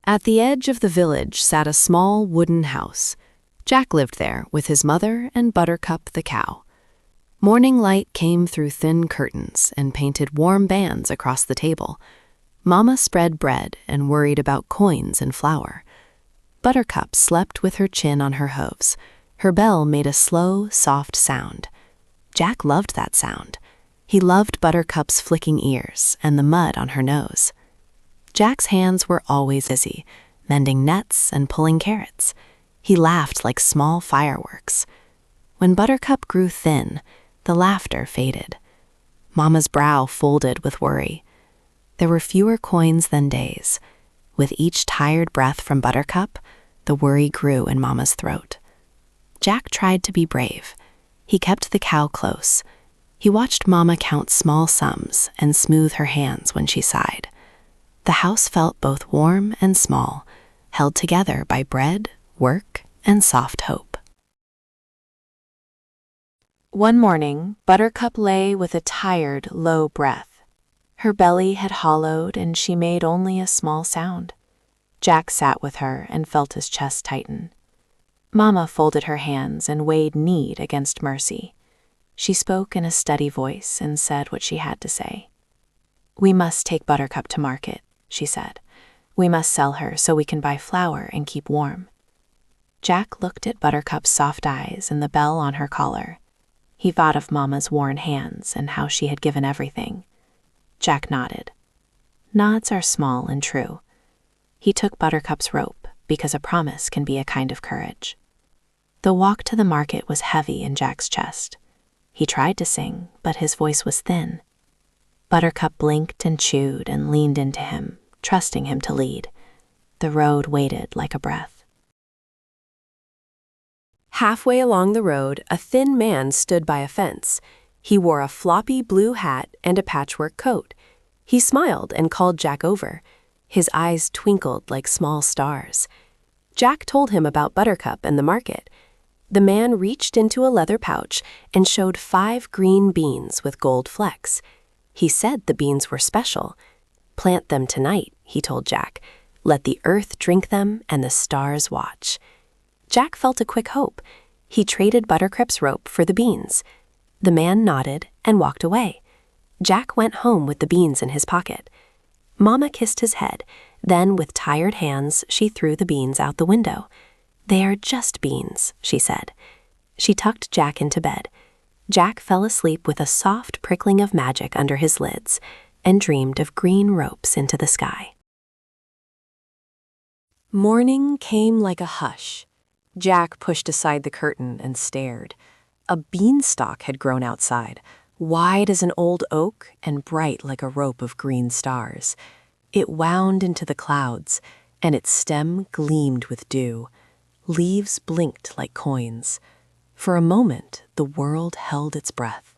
At the edge of the village sat a small wooden house. Jack lived there with his mother and Buttercup the cow. Morning light came through thin curtains and painted warm bands across the table. Mama spread bread and worried about coins and flour. Buttercup slept with her chin on her hooves. Her bell made a slow, soft sound. Jack loved that sound. He loved Buttercup's flicking ears and the mud on her nose. Jack's hands were always busy, mending nets and pulling carrots. He laughed like small fireworks. When Buttercup grew thin, the laughter faded. Mama's brow folded with worry. There were fewer coins than days. With each tired breath from Buttercup, the worry grew in Mama's throat. Jack tried to be brave. He kept the cow close. He watched Mama count small sums and smooth her hands when she sighed. The house felt both warm and small, held together by bread, work, and soft hope. One morning, Buttercup lay with a tired, low breath. Her belly had hollowed and she made only a small sound. Jack sat with her and felt his chest tighten. Mama folded her hands and weighed need against mercy. She spoke in a steady voice and said what she had to say. "We must take Buttercup to market," she said. "We must sell her so we can buy flour and keep warm." Jack looked at Buttercup's soft eyes and the bell on her collar. He thought of Mama's worn hands and how she had given everything. Jack nodded. Nods are small and true. He took Buttercup's rope because a promise can be a kind of courage. The walk to the market was heavy in Jack's chest. He tried to sing, but his voice was thin. Buttercup blinked and chewed and leaned into him, trusting him to lead. The road waited like a breath. Halfway along the road, a thin man stood by a fence. He wore a floppy blue hat and a patchwork coat. He smiled and called Jack over. His eyes twinkled like small stars. Jack told him about Buttercup and the market. The man reached into a leather pouch and showed 5 green beans with gold flecks. He said the beans were special. "Plant them tonight," he told Jack. "Let the earth drink them and the stars watch." Jack felt a quick hope. He traded Buttercup's rope for the beans. The man nodded and walked away. Jack went home with the beans in his pocket. Mama kissed his head. Then, with tired hands, she threw the beans out the window. "They are just beans," she said. She tucked Jack into bed. Jack fell asleep with a soft prickling of magic under his lids and dreamed of green ropes into the sky. Morning came like a hush. Jack pushed aside the curtain and stared. A beanstalk had grown outside, wide as an old oak and bright like a rope of green stars. It wound into the clouds, and its stem gleamed with dew. Leaves blinked like coins. For a moment, the world held its breath.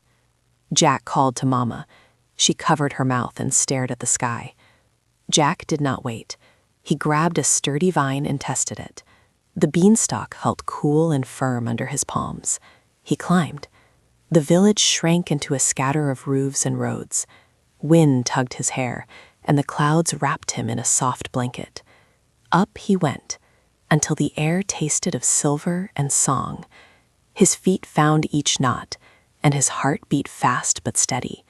Jack called to Mama. She covered her mouth and stared at the sky. Jack did not wait. He grabbed a sturdy vine and tested it. The beanstalk held cool and firm under his palms. He climbed. The village shrank into a scatter of roofs and roads. Wind tugged his hair, and the clouds wrapped him in a soft blanket. Up he went, until the air tasted of silver and song. His feet found each knot, and his heart beat fast but steady.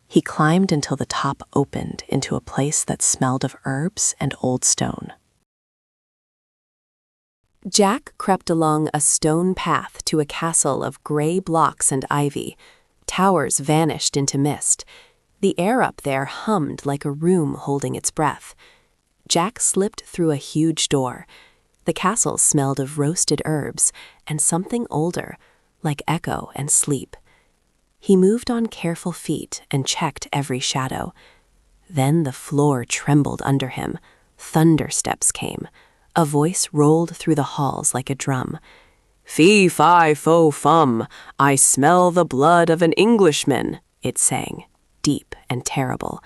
He climbed until the top opened into a place that smelled of herbs and old stone. Jack crept along a stone path to a castle of gray blocks and ivy. Towers vanished into mist. The air up there hummed like a room holding its breath. Jack slipped through a huge door. The castle smelled of roasted herbs and something older, like echo and sleep. He moved on careful feet and checked every shadow. Then the floor trembled under him. Thunder steps came. A voice rolled through the halls like a drum. "Fee, fi, fo, fum, I smell the blood of an Englishman," it sang, deep and terrible.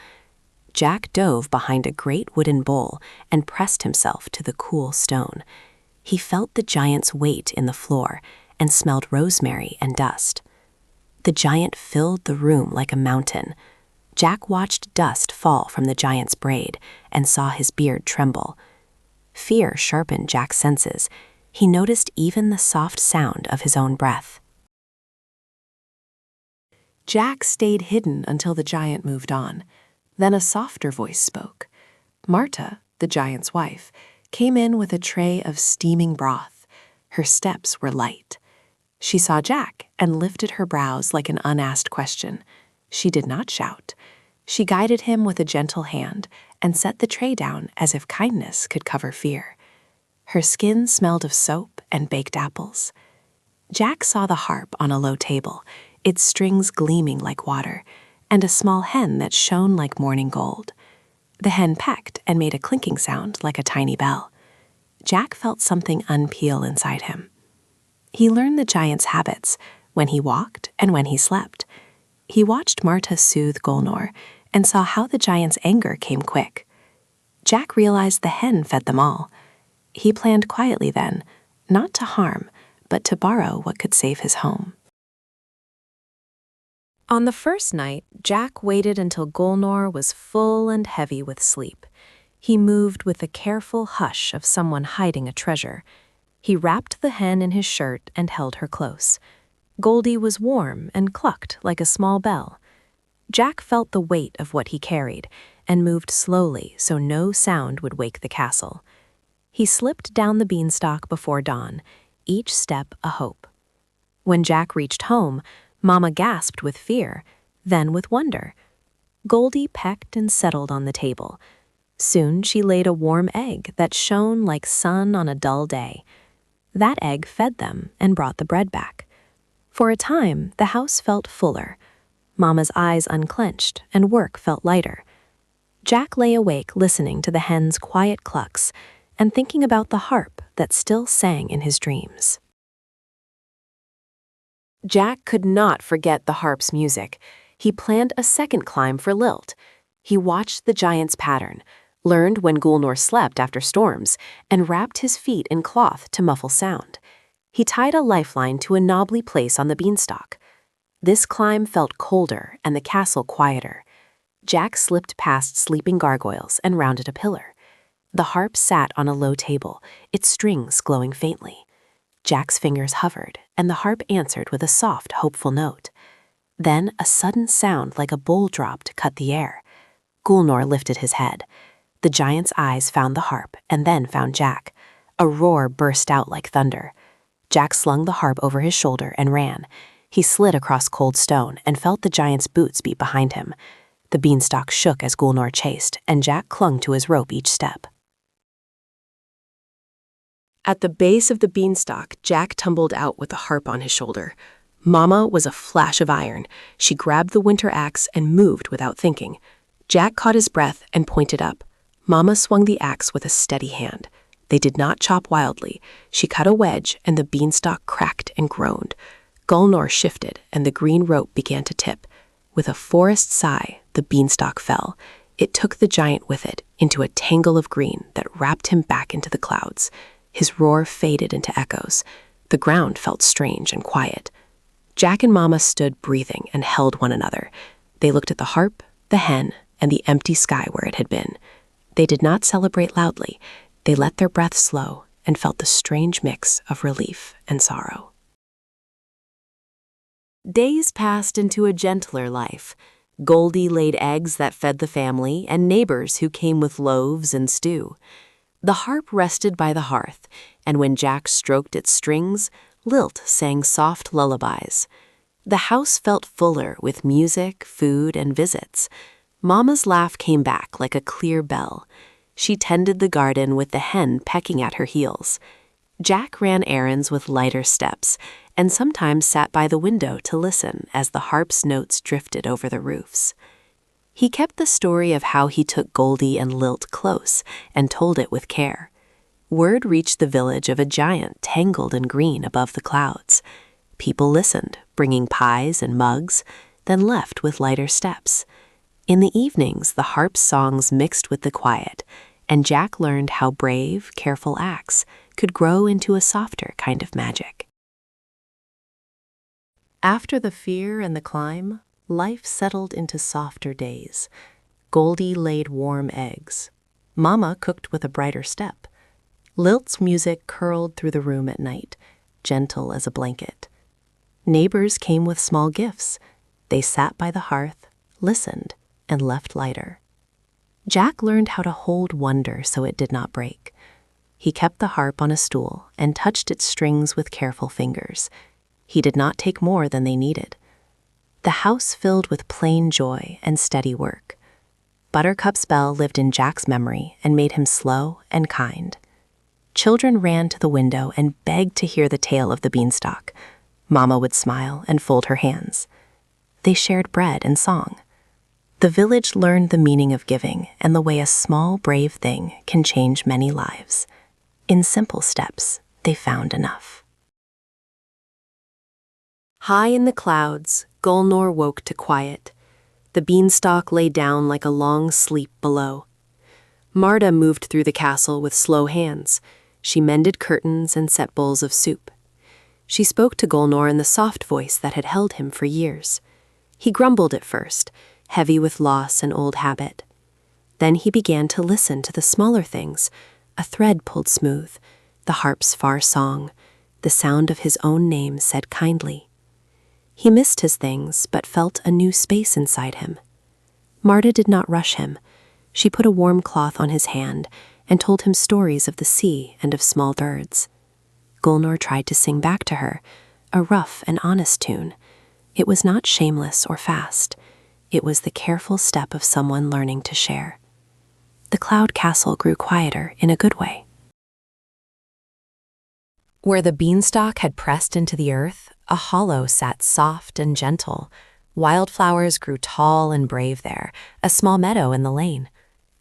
Jack dove behind a great wooden bowl and pressed himself to the cool stone. He felt the giant's weight in the floor and smelled rosemary and dust. The giant filled the room like a mountain. Jack watched dust fall from the giant's braid and saw his beard tremble. Fear sharpened Jack's senses. He noticed even the soft sound of his own breath. Jack stayed hidden until the giant moved on. Then a softer voice spoke. Marta, the giant's wife, came in with a tray of steaming broth. Her steps were light. She saw Jack and lifted her brows like an unasked question. She did not shout. She guided him with a gentle hand and set the tray down as if kindness could cover fear. Her skin smelled of soap and baked apples. Jack saw the harp on a low table, its strings gleaming like water, and a small hen that shone like morning gold. The hen pecked and made a clinking sound like a tiny bell. Jack felt something unpeel inside him. He learned the giant's habits, when he walked and when he slept. He watched Marta soothe Golnor and saw how the giant's anger came quick. Jack realized the hen fed them all. He planned quietly then, not to harm, but to borrow what could save his home. On the first night, Jack waited until Golnor was full and heavy with sleep. He moved with the careful hush of someone hiding a treasure. He wrapped the hen in his shirt and held her close. Goldie was warm and clucked like a small bell. Jack felt the weight of what he carried and moved slowly so no sound would wake the castle. He slipped down the beanstalk before dawn, each step a hope. When Jack reached home, Mama gasped with fear, then with wonder. Goldie pecked and settled on the table. Soon she laid a warm egg that shone like sun on a dull day. That egg fed them and brought the bread back. For a time, the house felt fuller. Mama's eyes unclenched and work felt lighter. Jack lay awake listening to the hen's quiet clucks and thinking about the harp that still sang in his dreams. Jack could not forget the harp's music. He planned a second climb for Lilt. He watched the giant's pattern, learned when Golnor slept after storms, and wrapped his feet in cloth to muffle sound. He tied a lifeline to a knobbly place on the beanstalk. This climb felt colder and the castle quieter. Jack slipped past sleeping gargoyles and rounded a pillar. The harp sat on a low table, its strings glowing faintly. Jack's fingers hovered, and the harp answered with a soft, hopeful note. Then a sudden sound like a bowl dropped cut the air. Golnor lifted his head. The giant's eyes found the harp and then found Jack. A roar burst out like thunder. Jack slung the harp over his shoulder and ran. He slid across cold stone and felt the giant's boots beat behind him. The beanstalk shook as Golnor chased, and Jack clung to his rope each step. At the base of the beanstalk, Jack tumbled out with the harp on his shoulder. Mama was a flash of iron. She grabbed the winter axe and moved without thinking. Jack caught his breath and pointed up. Mama swung the axe with a steady hand. They did not chop wildly. She cut a wedge, and the beanstalk cracked and groaned. Golnor shifted, and the green rope began to tip. With a forest sigh, the beanstalk fell. It took the giant with it into a tangle of green that wrapped him back into the clouds. His roar faded into echoes. The ground felt strange and quiet. Jack and Mama stood breathing and held one another. They looked at the harp, the hen, and the empty sky where it had been. They did not celebrate loudly. They let their breath slow and felt the strange mix of relief and sorrow. Days passed into a gentler life. Goldie laid eggs that fed the family and neighbors who came with loaves and stew. The harp rested by the hearth, and when Jack stroked its strings, Lilt sang soft lullabies. The house felt fuller with music, food, and visits. Mama's laugh came back like a clear bell. She tended the garden with the hen pecking at her heels. Jack ran errands with lighter steps, and sometimes sat by the window to listen as the harp's notes drifted over the roofs. He kept the story of how he took Goldie and Lilt close and told it with care. Word reached the village of a giant tangled in green above the clouds. People listened, bringing pies and mugs, then left with lighter steps. In the evenings, the harp's songs mixed with the quiet, and Jack learned how brave, careful acts could grow into a softer kind of magic. After the fear and the climb, life settled into softer days. Goldie laid warm eggs. Mama cooked with a brighter step. Lilt's music curled through the room at night, gentle as a blanket. Neighbors came with small gifts. They sat by the hearth, listened, and left lighter. Jack learned how to hold wonder so it did not break. He kept the harp on a stool and touched its strings with careful fingers. He did not take more than they needed. The house filled with plain joy and steady work. Buttercup's bell lived in Jack's memory and made him slow and kind. Children ran to the window and begged to hear the tale of the beanstalk. Mama would smile and fold her hands. They shared bread and song. The village learned the meaning of giving and the way a small, brave thing can change many lives. In simple steps, they found enough. High in the clouds, Gulnor woke to quiet. The beanstalk lay down like a long sleep below. Marta moved through the castle with slow hands. She mended curtains and set bowls of soup. She spoke to Gulnor in the soft voice that had held him for years. He grumbled at first, heavy with loss and old habit. Then he began to listen to the smaller things, a thread pulled smooth, the harp's far song, the sound of his own name said kindly. He missed his things, but felt a new space inside him. Marta did not rush him. She put a warm cloth on his hand and told him stories of the sea and of small birds. Gulnor tried to sing back to her, a rough and honest tune. It was not shameless or fast. It was the careful step of someone learning to share. The cloud castle grew quieter in a good way. Where the beanstalk had pressed into the earth, a hollow sat soft and gentle. Wildflowers grew tall and brave there, a small meadow in the lane.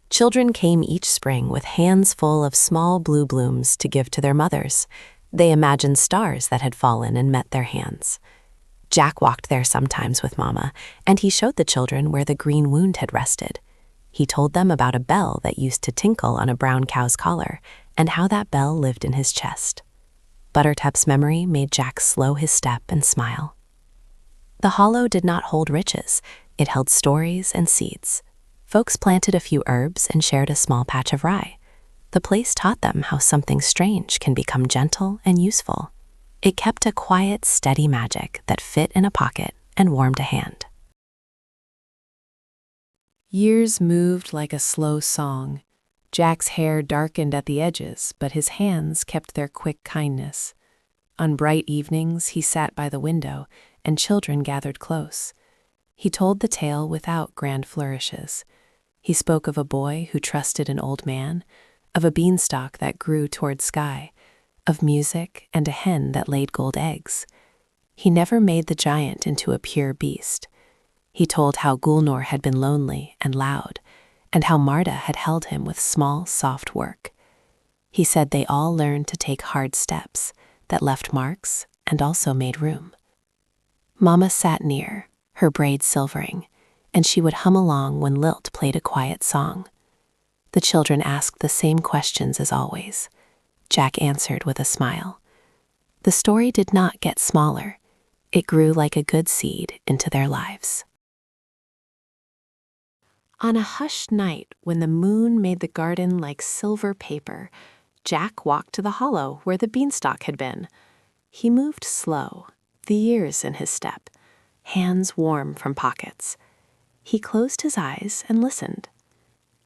Children came each spring with hands full of small blue blooms to give to their mothers. They imagined stars that had fallen and met their hands. Jack walked there sometimes with Mama, and he showed the children where the green wound had rested. He told them about a bell that used to tinkle on a brown cow's collar, and how that bell lived in his chest. Buttercup's memory made Jack slow his step and smile. The hollow did not hold riches. It held stories and seeds. Folks planted a few herbs and shared a small patch of rye. The place taught them how something strange can become gentle and useful. It kept a quiet, steady magic that fit in a pocket and warmed a hand. Years moved like a slow song. Jack's hair darkened at the edges, but his hands kept their quick kindness. On bright evenings, he sat by the window, and children gathered close. He told the tale without grand flourishes. He spoke of a boy who trusted an old man, of a beanstalk that grew toward sky, of music and a hen that laid gold eggs. He never made the giant into a pure beast. He told how Gulnor had been lonely and loud, and how Marta had held him with small, soft work. He said they all learned to take hard steps that left marks and also made room. Mama sat near, her braids silvering, and she would hum along when Lilt played a quiet song. The children asked the same questions as always. Jack answered with a smile. The story did not get smaller. It grew like a good seed into their lives. On a hushed night, when the moon made the garden like silver paper, Jack walked to the hollow where the beanstalk had been. He moved slow, the years in his step, hands warm from pockets. He closed his eyes and listened.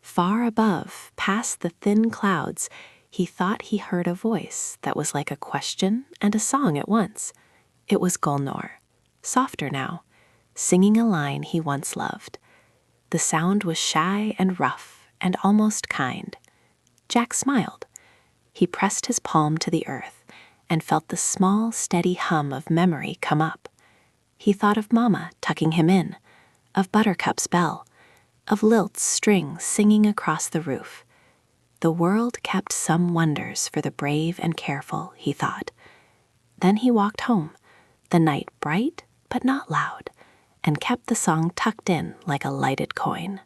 Far above, past the thin clouds, he thought he heard a voice that was like a question and a song at once. It was Gulnor, softer now, singing a line he once loved. The sound was shy and rough and almost kind. Jack smiled. He pressed his palm to the earth and felt the small, steady hum of memory come up. He thought of Mama tucking him in, of Buttercup's bell, of Lilt's string singing across the roof. The world kept some wonders for the brave and careful, he thought. Then he walked home, the night bright but not loud, and kept the song tucked in like a lighted coin.